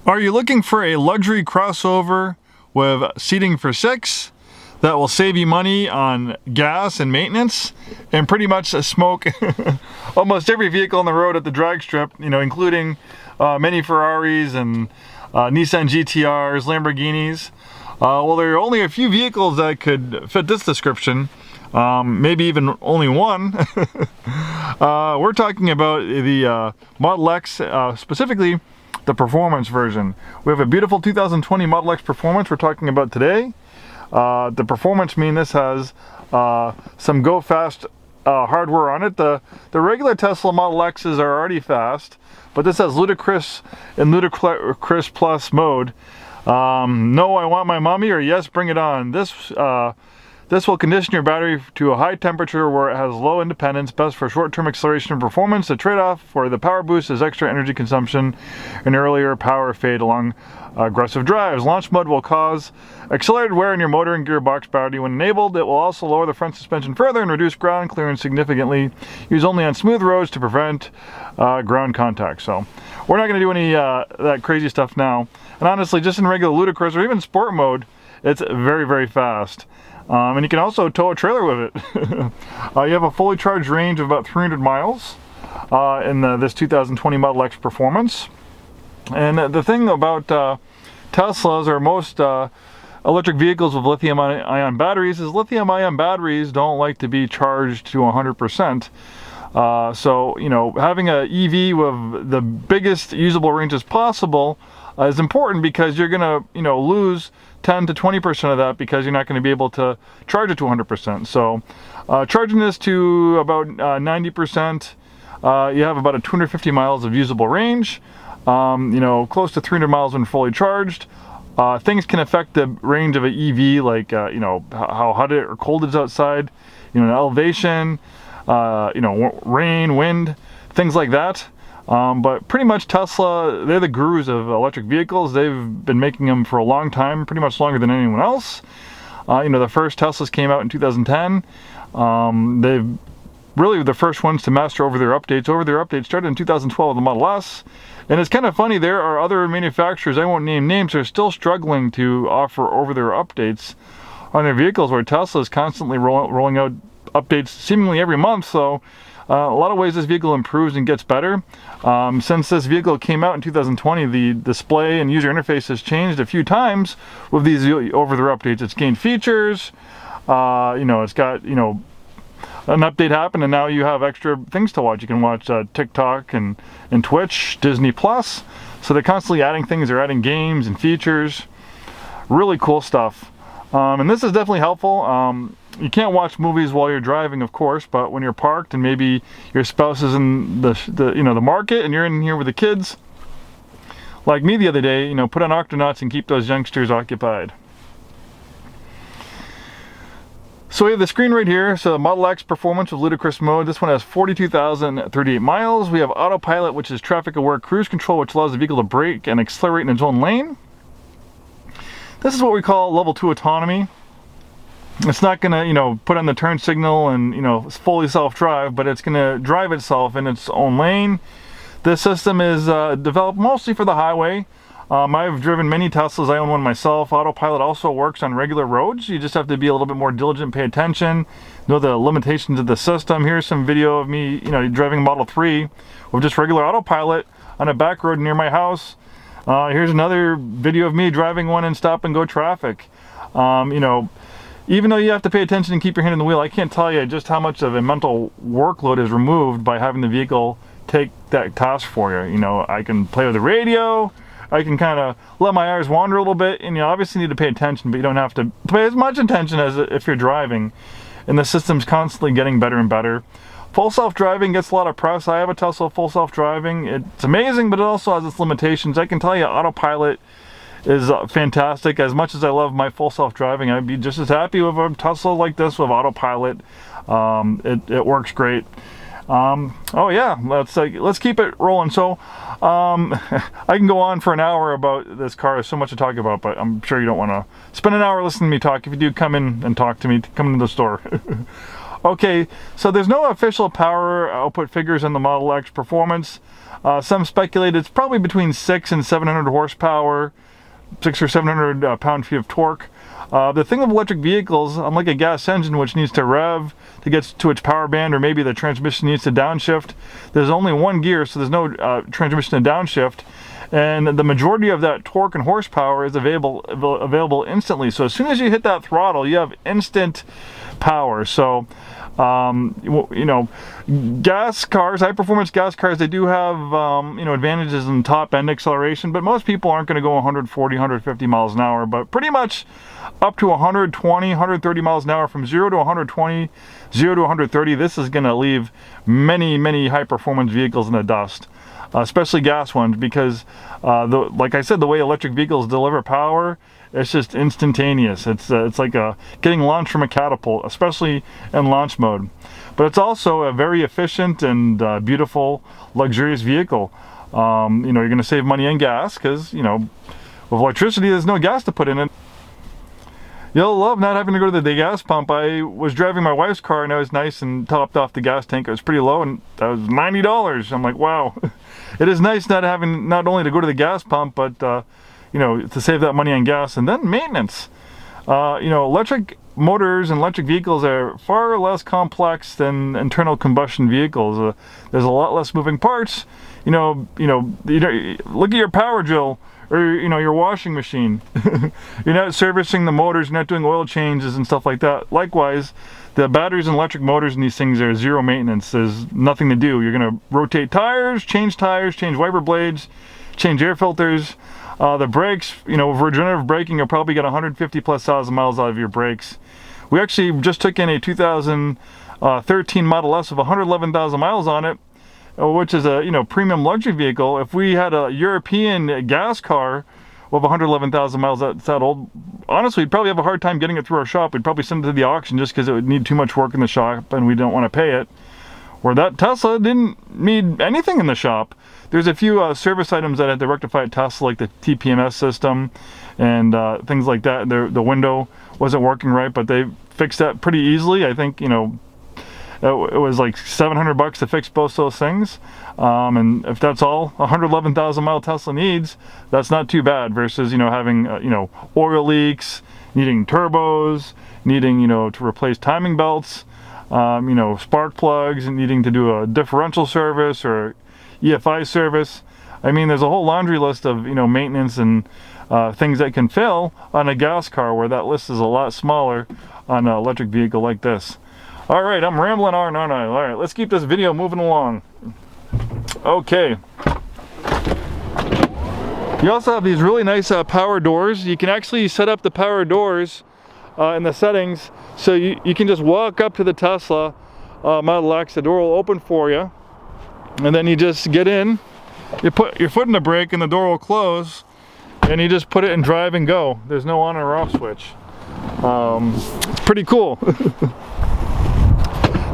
Are you looking for a luxury crossover with seating for 6 that will save you money on gas and maintenance and pretty much smoke almost every vehicle on the road at the drag strip, including many Ferraris and Nissan GTRs, Lamborghinis? Well, there are only a few vehicles that could fit this description, maybe even only one. We're talking about the Model X, specifically the Performance version. We have a beautiful 2020 Model X Performance we're talking about today. The Performance means this has some go fast hardware on it. The regular Tesla Model X's are already fast, but this has Ludicrous and Ludicrous Plus mode. No, I want my mommy, or yes, bring it on. This will condition your battery to a high temperature where it has low independence, best for short-term acceleration and performance. The trade-off for the power boost is extra energy consumption and earlier power fade along aggressive drives. Launch mode will cause accelerated wear in your motor and gearbox battery. When enabled, it will also lower the front suspension further and reduce ground clearance significantly. Use only on smooth roads to prevent ground contact. So we're not going to do any that crazy stuff now. And honestly, just in regular ludicrous or even sport mode, it's very, very fast. And you can also tow a trailer with it. You have a fully charged range of about 300 miles in this 2020 Model X Performance. And the thing about Teslas or most electric vehicles with lithium-ion batteries is lithium-ion batteries don't like to be charged to 100%. So, having an EV with the biggest usable range as possible is important, because you're going to, lose 10 to 20% of that because you're not going to be able to charge it to 100%. So charging this to about 90%, you have about 250 miles of usable range, close to 300 miles when fully charged. Things can affect the range of an EV, like, how hot or cold it is outside, elevation, rain, wind, things like that. But pretty much Tesla, they're the gurus of electric vehicles. They've been making them for a long time, pretty much longer than anyone else. The first Teslas came out in 2010. They've really the first ones to master over-the-air updates. Over-the-air updates started in 2012 with the Model S. And it's kind of funny, there are other manufacturers, I won't name names, are still struggling to offer over-the-air updates on their vehicles, where Tesla is constantly rolling out updates seemingly every month. So a lot of ways this vehicle improves and gets better. Since this vehicle came out in 2020, the display and user interface has changed a few times with these over-the-air updates. It's gained features, it's got, an update happened, and now you have extra things to watch. You can watch TikTok and Twitch, Disney Plus. So they're constantly adding things. They're adding games and features. Really cool stuff. And this is definitely helpful. You can't watch movies while you're driving, of course, but when you're parked and maybe your spouse is in the market and you're in here with the kids, like me the other day, put on Octonauts and keep those youngsters occupied. So we have the screen right here. So Model X Performance with Ludicrous mode. This one has 42,038 miles. We have Autopilot, which is traffic-aware cruise control, which allows the vehicle to brake and accelerate in its own lane. This is what we call level 2 autonomy. It's not going to, put on the turn signal and, fully self-drive, but it's going to drive itself in its own lane. This system is developed mostly for the highway. I've driven many Teslas. I own one myself. Autopilot also works on regular roads. You just have to be a little bit more diligent, pay attention, know the limitations of the system. Here's some video of me, driving Model 3 with just regular Autopilot on a back road near my house. Here's another video of me driving one in stop-and-go traffic. Even though you have to pay attention and keep your hand on the wheel, I can't tell you just how much of a mental workload is removed by having the vehicle take that task for you. I can play with the radio, I can kind of let my eyes wander a little bit, and you obviously need to pay attention, but you don't have to pay as much attention as if you're driving. And the system's constantly getting better and better. Full self-driving gets a lot of press. I have a Tesla full self-driving. It's amazing, but it also has its limitations. I can tell you, Autopilot is fantastic. As much as I love my full self-driving, I'd be just as happy with a Tesla like this with Autopilot. It works great. Let's keep it rolling. So I can go on for an hour about this car. There's so much to talk about, but I'm sure you don't want to spend an hour listening to me talk. If you do, come in and talk to me. Come into the store. Okay, so there's no official power output figures on the Model X performance. Some speculate it's probably between 600 and 700 horsepower, 600 or 700 pound-feet of torque. The thing with electric vehicles, unlike a gas engine which needs to rev to get to its power band, or maybe the transmission needs to downshift, there's only one gear, so there's no transmission to downshift. And the majority of that torque and horsepower is available instantly. So as soon as you hit that throttle, you have instant power. So you know, gas cars, high performance gas cars, they do have you know, advantages in top end acceleration, but most people aren't going to go 140, 150 miles an hour, but pretty much up to 120, 130 miles an hour. From 0 to 120, 0 to 130, this is going to leave many high performance vehicles in the dust. Especially gas ones, because like I said, the way electric vehicles deliver power, it's just instantaneous. It's like getting launched from a catapult, especially in launch mode. But it's also a very efficient and beautiful, luxurious vehicle. You know, you're going to save money on gas because, you know, with electricity, there's no gas to put in it. You'll love not having to go to the gas pump. I was driving my wife's car and I was nice and topped off the gas tank. It was pretty low and that was $90. I'm like, wow. It is nice not having, not only to go to the gas pump, but you know, to save that money on gas. And then maintenance. You know, electric motors and electric vehicles are far less complex than internal combustion vehicles. There's a lot less moving parts. You know, look at your power drill, or you know, your washing machine. You're not servicing the motors, you're not doing oil changes and stuff like that. Likewise, the batteries and electric motors in these things are zero maintenance. There's nothing to do. You're going to rotate tires, change wiper blades, change air filters. The brakes, you know, with regenerative braking, you'll probably get 150,000+ miles out of your brakes. We actually just took in a 2013 Model S with 111,000 miles on it, which is a, you know, premium luxury vehicle. If we had a European gas car with 111,000 miles that's that old, honestly, we'd probably have a hard time getting it through our shop. We'd probably send it to the auction just because it would need too much work in the shop and we don't want to pay it. Where that Tesla didn't need anything in the shop. There's a few service items that had to rectify at Tesla, like the TPMS system and things like that. The window wasn't working right, but they fixed that pretty easily. I think, you know, it was like $700 to fix both those things. And if that's all 111,000 mile Tesla needs, that's not too bad versus, you know, having, you know, oil leaks, needing turbos, needing, you know, to replace timing belts, you know, spark plugs, and needing to do a differential service or EFI service. I mean, there's a whole laundry list of, you know, maintenance and things that can fail on a gas car, where that list is a lot smaller on an electric vehicle like this. All right, I'm rambling on, aren't I? All right, let's keep this video moving along. Okay. You also have these really nice power doors. You can actually set up the power doors in the settings, so you can just walk up to the Tesla Model X, the door will open for you, and then you just get in, you put your foot in the brake and the door will close, and you just put it in drive and go. There's no on or off switch. It's pretty cool.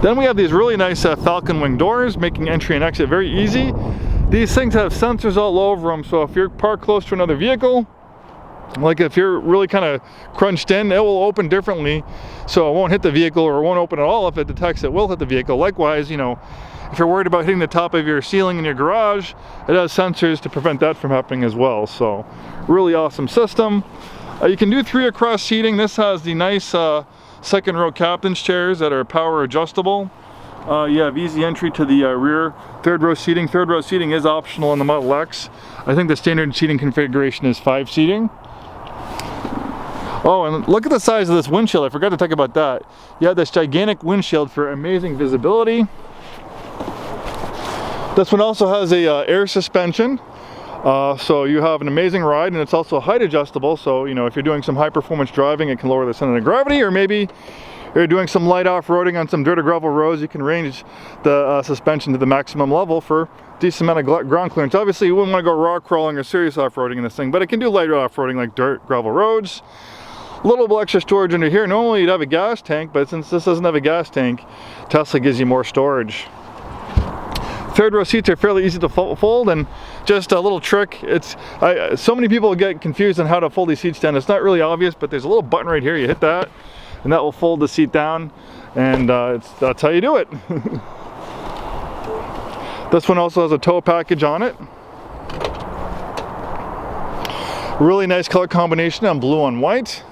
Then we have these really nice Falcon wing doors, making entry and exit very easy. These things have sensors all over them, so if you're parked close to another vehicle, like if you're really kind of crunched in, it will open differently, so it won't hit the vehicle, or it won't open at all. If it detects it will hit the vehicle. Likewise, you know, if you're worried about hitting the top of your ceiling in your garage, it has sensors to prevent that from happening as well. So really awesome system. You can do 3 across seating. This has the nice second row captain's chairs that are power adjustable. You have easy entry to the rear third row seating. Third row seating is optional on the Model X. I think the standard seating configuration is 5 seating. Oh, and look at the size of this windshield. I forgot to talk about that. You have this gigantic windshield for amazing visibility. This one also has a air suspension. So you have an amazing ride, and it's also height adjustable. So, you know, if you're doing some high performance driving, it can lower the center of gravity, or maybe you're doing some light off-roading on some dirt or gravel roads, you can range the suspension to the maximum level for decent amount of ground clearance. Obviously, you wouldn't want to go rock crawling or serious off-roading in this thing, but it can do light off-roading like dirt, gravel roads. A little bit extra storage under here. Normally you'd have a gas tank, but since this doesn't have a gas tank, Tesla gives you more storage. Third row seats are fairly easy to fold, and just a little trick. So many people get confused on how to fold these seats down. It's not really obvious, but there's a little button right here. You hit that, and that will fold the seat down, and that's how you do it. This one also has a tow package on it. Really nice color combination on blue on white.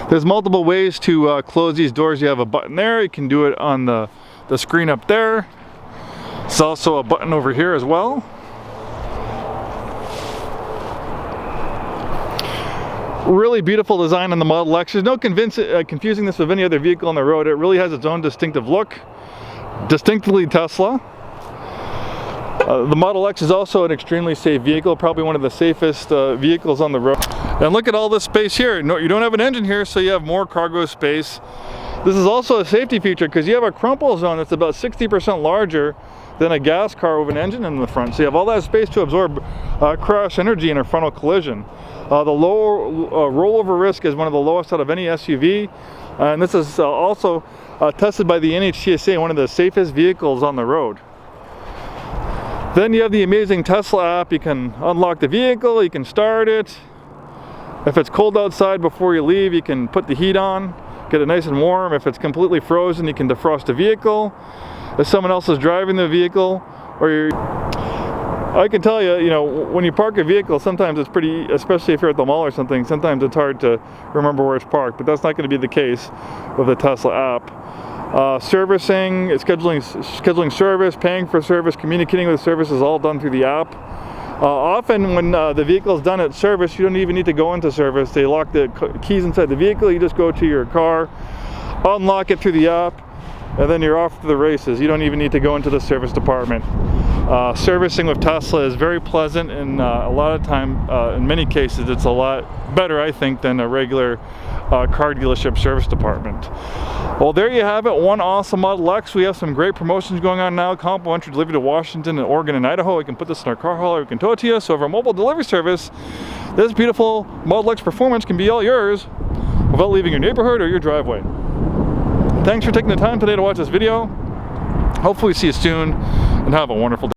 There's multiple ways to close these doors. You have a button there, you can do it on the screen up there. There's also a button over here as well. Really beautiful design on the Model X. There's no confusing this with any other vehicle on the road. It really has its own distinctive look. Distinctly Tesla. The Model X is also an extremely safe vehicle, probably one of the safest vehicles on the road. And look at all this space here. No, you don't have an engine here, so you have more cargo space. This is also a safety feature because you have a crumple zone that's about 60% larger than a gas car with an engine in the front. So you have all that space to absorb crash energy in a frontal collision. The low rollover risk is one of the lowest out of any SUV. And this is also tested by the NHTSA, one of the safest vehicles on the road. Then you have the amazing Tesla app. You can unlock the vehicle, you can start it. If it's cold outside before you leave, you can put the heat on, get it nice and warm. If it's completely frozen, you can defrost the vehicle. If someone else is driving the vehicle, or I can tell you, when you park a vehicle, sometimes it's pretty, especially if you're at the mall or something, sometimes it's hard to remember where it's parked, but that's not going to be the case with the Tesla app. Servicing, scheduling service, paying for service, communicating with service is all done through the app. Often when the vehicle is done at service, you don't even need to go into service. They lock the keys inside the vehicle, you just go to your car, unlock it through the app, and then you're off to the races. You don't even need to go into the service department. Servicing with Tesla is very pleasant, and a lot of time, in many cases, it's a lot better, I think, than a regular car dealership service department. Well, there you have it, one awesome Model X. We have some great promotions going on now. Complimentary delivery to Washington and Oregon and Idaho. We can put this in our car hauler, we can tow it to you. So over a mobile delivery service, this beautiful Model X performance can be all yours without leaving your neighborhood or your driveway. Thanks for taking the time today to watch this video. Hopefully see you soon, and have a wonderful day.